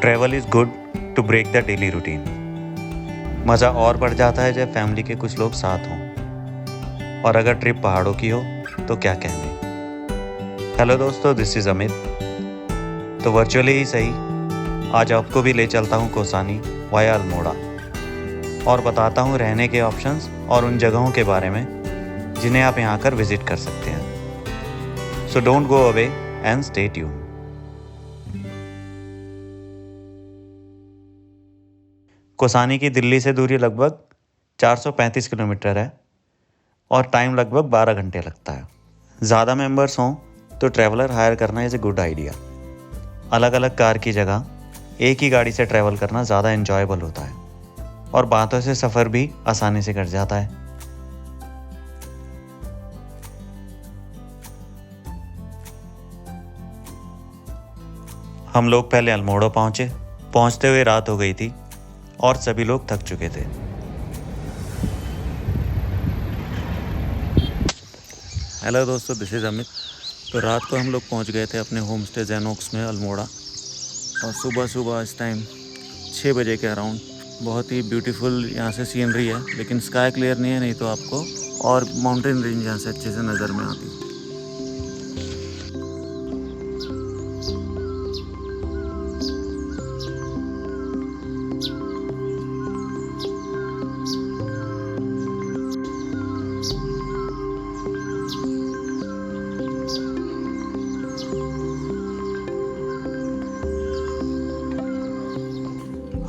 Travel is good to break the daily routine. मज़ा और बढ़ जाता है जब फैमिली के कुछ लोग साथ हों, और अगर ट्रिप पहाड़ों की हो तो क्या कहने। हेलो दोस्तों, दिस इज़ अमित। तो वर्चुअली ही सही, आज आपको भी ले चलता हूँ कोसानी वाया अल्मोड़ा और बताता हूँ रहने के ऑप्शंस और उन जगहों के बारे में जिन्हें आप यहाँ आकर विजिट कर सकते हैं। So don't go away and stay tuned. Kausani की दिल्ली से दूरी लगभग 435 किलोमीटर है और टाइम लगभग 12 घंटे लगता है। ज़्यादा मेंबर्स हों तो ट्रैवलर हायर करना इज़ ए गुड आइडिया। अलग अलग कार की जगह एक ही गाड़ी से ट्रैवल करना ज़्यादा एंजॉयबल होता है और बातों से सफ़र भी आसानी से कट जाता है। हम लोग पहले अल्मोड़ा पहुँचते हुए रात हो गई थी और सभी लोग थक चुके थे। हेलो दोस्तों, दिस इज़ अमित। तो रात को हम लोग पहुंच गए थे अपने होम स्टे जेनोक्स में अल्मोड़ा, और सुबह इस टाइम 6 बजे के अराउंड बहुत ही ब्यूटीफुल यहाँ से सीनरी है, लेकिन स्काई क्लियर नहीं है, नहीं तो आपको और माउंटेन रेंज यहाँ से अच्छे से नज़र में आती।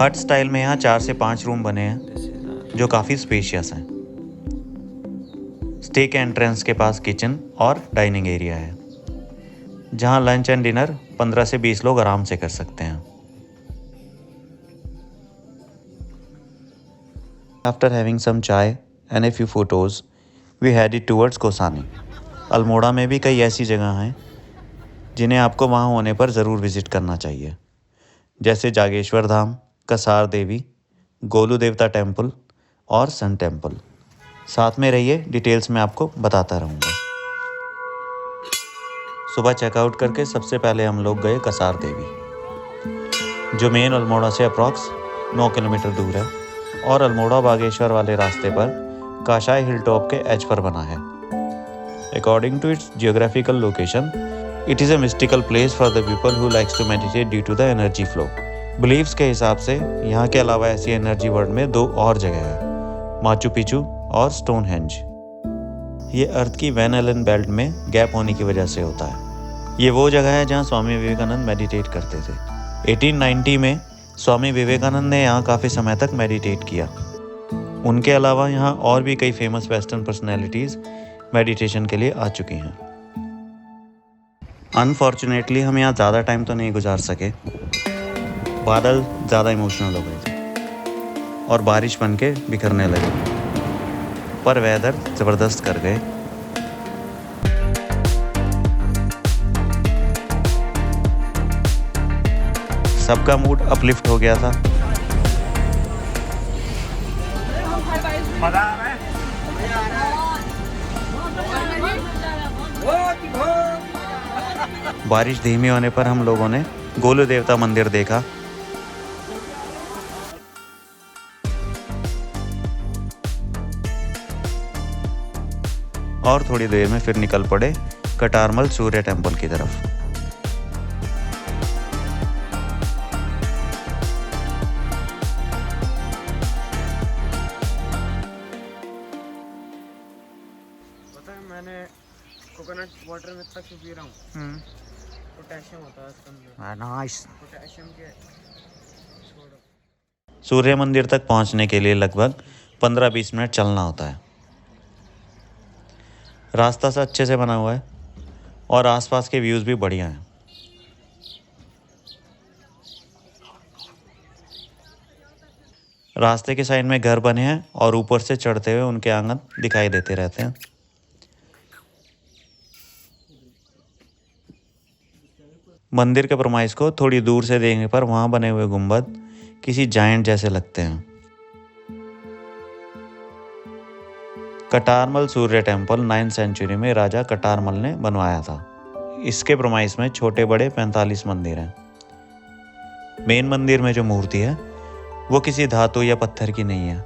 हट स्टाइल में यहाँ 4 से 5 रूम बने हैं जो काफ़ी स्पेशियस हैं। स्टे के एंट्रेंस के पास किचन और डाइनिंग एरिया है जहाँ लंच एंड डिनर 15 से 20 लोग आराम से कर सकते हैं। After having some chai and a few photos we headed towards Kausani. Almora में भी कई ऐसी जगह हैं जिन्हें आपको वहाँ होने पर ज़रूर विज़िट करना चाहिए, जैसे जागेश्वर धाम, कसार देवी, गोलू देवता टेम्पल और सन टेम्पल। साथ में रहिए, डिटेल्स में आपको बताता रहूँगा। सुबह चेकआउट करके सबसे पहले हम लोग गए कसार देवी, जो मेन अल्मोड़ा से अप्रॉक्स 9 किलोमीटर दूर है और अल्मोड़ा बागेश्वर वाले रास्ते पर काशाई हिल टॉप के एज पर बना है। According to its geographical location, it is a mystical place for the people who likes to meditate due to the energy flow. Beliefs के हिसाब से यहाँ के अलावा ऐसी एनर्जी वर्ल्ड में 2 और जगह है, माचू पिचू और स्टोनहेंज। ये अर्थ की वैन एलन बेल्ट में गैप होने की वजह से होता है। ये वो जगह है जहाँ स्वामी विवेकानंद मेडिटेट करते थे। 1890 में स्वामी विवेकानंद ने यहाँ काफ़ी समय तक मेडिटेट किया। उनके अलावा यहाँ और भी कई फेमस वेस्टर्न पर्सनैलिटीज़ मेडिटेशन के लिए आ चुकी हैं। अनफॉर्चुनेटली हम यहाँ ज़्यादा टाइम तो नहीं गुजार सके। बादल ज़्यादा इमोशनल हो गए थे और बारिश बन के बिखरने लगे, पर वेदर ज़बरदस्त कर गए। सबका मूड अपलिफ्ट हो गया था। बारिश धीमी होने पर हम लोगों ने गोलू देवता मंदिर देखा। और थोड़ी देर में फिर निकल पड़े कटारमल सूर्य टेम्पल की तरफ। पता है, मैंने कोकोनट वाटर में तक पी रहा हूँ, पोटेशियम होता है इसके अंदर। नाइस। पोटेशियम के सूर्य मंदिर तक पहुंचने के लिए लगभग 15-20 मिनट चलना होता है। रास्ता सा अच्छे से बना हुआ है और आसपास के व्यूज़ भी बढ़िया हैं। रास्ते के साइड में घर बने हैं और ऊपर से चढ़ते हुए उनके आंगन दिखाई देते रहते हैं। मंदिर के प्रोमाइस को थोड़ी दूर से देखने पर वहाँ बने हुए गुंबद किसी जायंट जैसे लगते हैं। कटारमल सूर्य टेम्पल 9th सेंचुरी में राजा कटारमल ने बनवाया था। इसके प्रोमाइस में छोटे बड़े 45 मंदिर हैं। मेन मंदिर में जो मूर्ति है वो किसी धातु या पत्थर की नहीं है,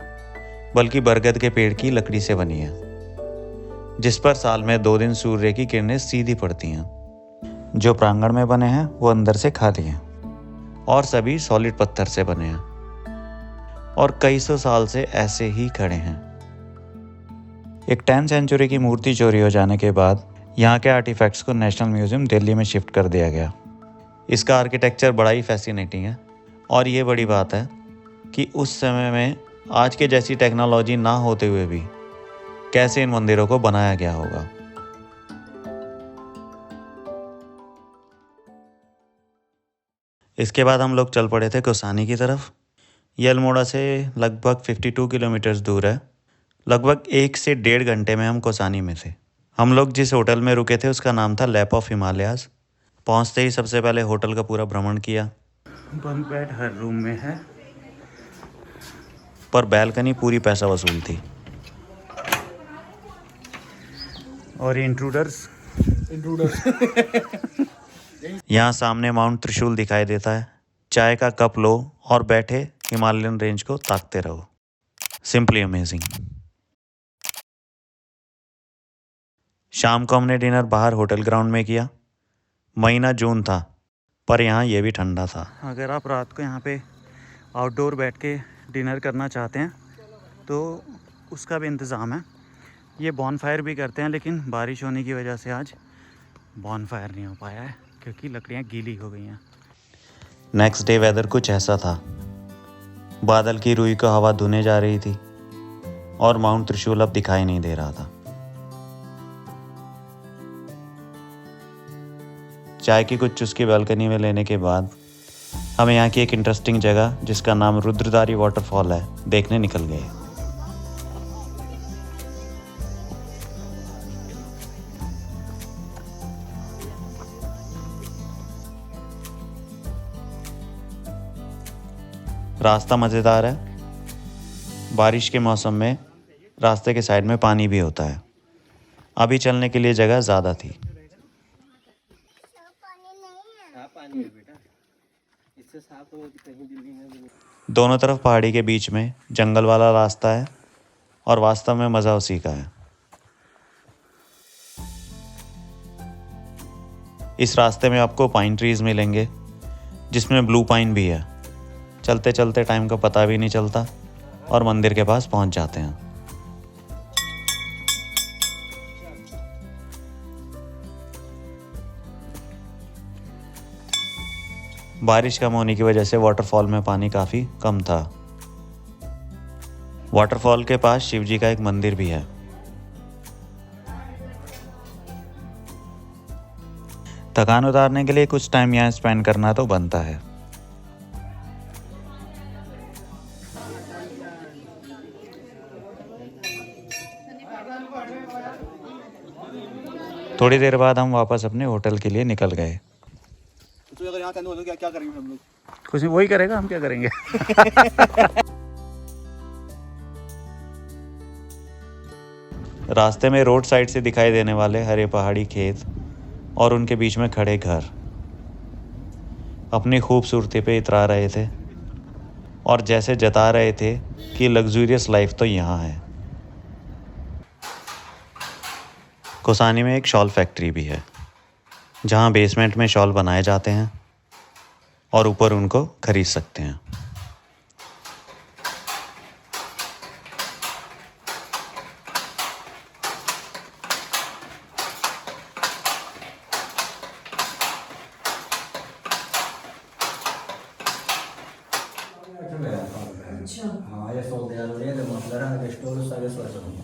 बल्कि बरगद के पेड़ की लकड़ी से बनी है, जिस पर साल में 2 दिन सूर्य की किरणें सीधी पड़ती हैं। जो प्रांगण में बने हैं वो अंदर से खाली हैं और सभी सॉलिड पत्थर से बने हैं और कई सौ साल से ऐसे ही खड़े हैं। एक 10th सेंचुरी की मूर्ति चोरी हो जाने के बाद यहाँ के आर्टिफैक्ट्स को नेशनल म्यूजियम दिल्ली में शिफ्ट कर दिया गया। इसका आर्किटेक्चर बड़ा ही फैसिनेटिंग है और ये बड़ी बात है कि उस समय में आज के जैसी टेक्नोलॉजी ना होते हुए भी कैसे इन मंदिरों को बनाया गया होगा। इसके बाद हम लोग चल पड़े थे कौसानी की तरफ। ये अल्मोड़ा से लगभग 52 किलोमीटर दूर है। लगभग 1 से 1.5 घंटे में हम कौसानी में थे। हम लोग जिस होटल में रुके थे उसका नाम था लैप ऑफ हिमालयाज। पहुंचते ही सबसे पहले होटल का पूरा भ्रमण किया। बंक बेड हर रूम में है, पर बैल्कनी पूरी पैसा वसूल थी। और इंट्रूडर्स यहाँ सामने माउंट त्रिशूल दिखाई देता है। चाय का कप लो और बैठे हिमालयन रेंज को ताकते रहो। Simply amazing. शाम को हमने डिनर बाहर होटल ग्राउंड में किया। महीना जून था, पर यहाँ ये भी ठंडा था। अगर आप रात को यहाँ पे आउटडोर बैठ के डिनर करना चाहते हैं तो उसका भी इंतज़ाम है। ये बॉनफायर भी करते हैं, लेकिन बारिश होने की वजह से आज बॉनफायर नहीं हो पाया है क्योंकि लकड़ियाँ गीली हो गई हैं। नेक्स्ट डे वेदर कुछ ऐसा था। बादल की रुई को हवा धुने जा रही थी और माउंट त्रिशूल अब दिखाई नहीं दे रहा था। चाय की कुछ चुस्की बालकनी में लेने के बाद हम यहाँ की एक इंटरेस्टिंग जगह जिसका नाम रुद्रधारी वाटरफॉल है देखने निकल गए। रास्ता मज़ेदार है। बारिश के मौसम में रास्ते के साइड में पानी भी होता है। अभी चलने के लिए जगह ज़्यादा थी। दोनों तरफ पहाड़ी के बीच में जंगल वाला रास्ता है और वास्तव में मज़ा उसी का है। इस रास्ते में आपको पाइन ट्रीज मिलेंगे, जिसमें ब्लू पाइन भी है। चलते चलते टाइम का पता भी नहीं चलता और मंदिर के पास पहुंच जाते हैं। बारिश कम होने की वजह से वाटरफॉल में पानी काफ़ी कम था। वाटरफॉल के पास शिव जी का एक मंदिर भी है। थकान उतारने के लिए कुछ टाइम यहाँ स्पेंड करना तो बनता है। थोड़ी देर बाद हम वापस अपने होटल के लिए निकल गए। तो अगर यहाँ तो क्या करेंगे हम लोग? कुछ नहीं, वही करेगा, हम क्या करेंगे। रास्ते में रोड साइड से दिखाई देने वाले हरे पहाड़ी खेत और उनके बीच में खड़े घर अपनी खूबसूरती पे इतरा रहे थे और जैसे जता रहे थे कि लग्जूरियस लाइफ तो यहाँ है। कौसानी में एक शॉल फैक्ट्री भी है, जहाँ बेसमेंट में शॉल बनाए जाते हैं और ऊपर उनको खरीद सकते हैं। अच्छा हाँ, ये सो गया लोग ये मतलब रहा है स्टोर सारे सोच रहा हूँ।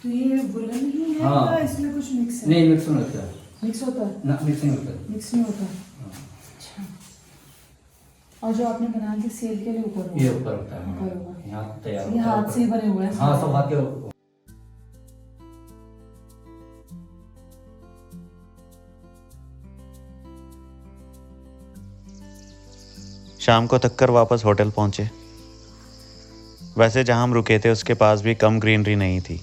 तो ये बुलन ही है हाँ। या इसमें कुछ मिक्स है? नहीं मिक्स नहीं होता, मिक्स होता है? ना मिक्स नहीं होता। मिक्स नहीं होता। अच्छा। और जो आपने बना के सेल के लिए ऊपर होगा? ये ऊपर होता है, ऊपर होगा। यहाँ तैयार ये हाथ से ही बने हुए हैं? हाँ, सब हाथ के। शाम को थक कर वापस होटल पहुंचे। वैसे जहां हम रुके थे उसके पास भी कम ग्रीनरी नहीं थी।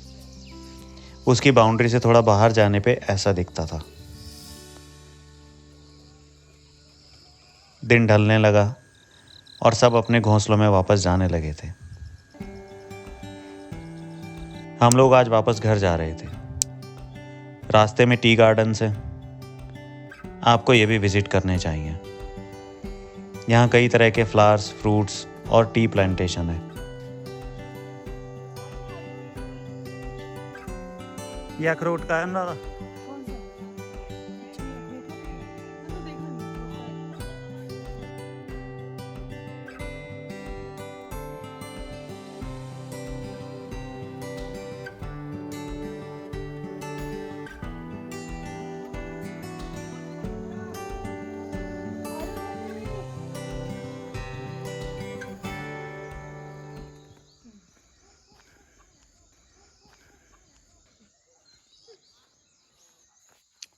उसकी बाउंड्री से थोड़ा बाहर जाने पे ऐसा दिखता था। दिन ढलने लगा और सब अपने घोंसलों में वापस जाने लगे थे। हम लोग आज वापस घर जा रहे थे। रास्ते में टी गार्डन्स हैं, आपको ये भी विज़िट करने चाहिए। यहाँ कई तरह के फ्लावर्स, फ्रूट्स और टी प्लांटेशन है। यह अखरोट का है ना?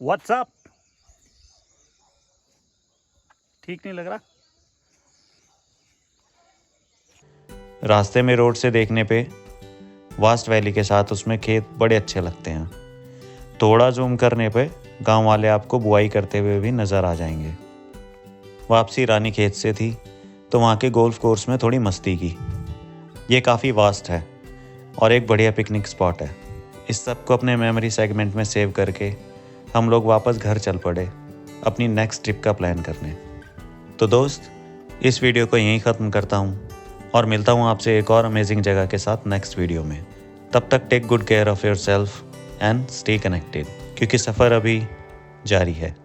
What's up? ठीक नहीं लग रहा? रास्ते में रोड से देखने पे वास्ट वैली के साथ उसमें खेत बड़े अच्छे लगते हैं। थोड़ा जूम करने पे गांव वाले आपको बुआई करते हुए भी नज़र आ जाएंगे। वापसी रानी खेत से थी तो वहाँ के गोल्फ कोर्स में थोड़ी मस्ती की। ये काफ़ी वास्ट है और एक बढ़िया पिकनिक स्पॉट है। इस सब को अपने मेमोरी सेगमेंट में सेव करके हम लोग वापस घर चल पड़े अपनी नेक्स्ट ट्रिप का प्लान करने। तो दोस्त, इस वीडियो को यहीं ख़त्म करता हूँ और मिलता हूँ आपसे एक और अमेजिंग जगह के साथ नेक्स्ट वीडियो में। तब तक take good care of yourself and stay connected, क्योंकि सफ़र अभी जारी है।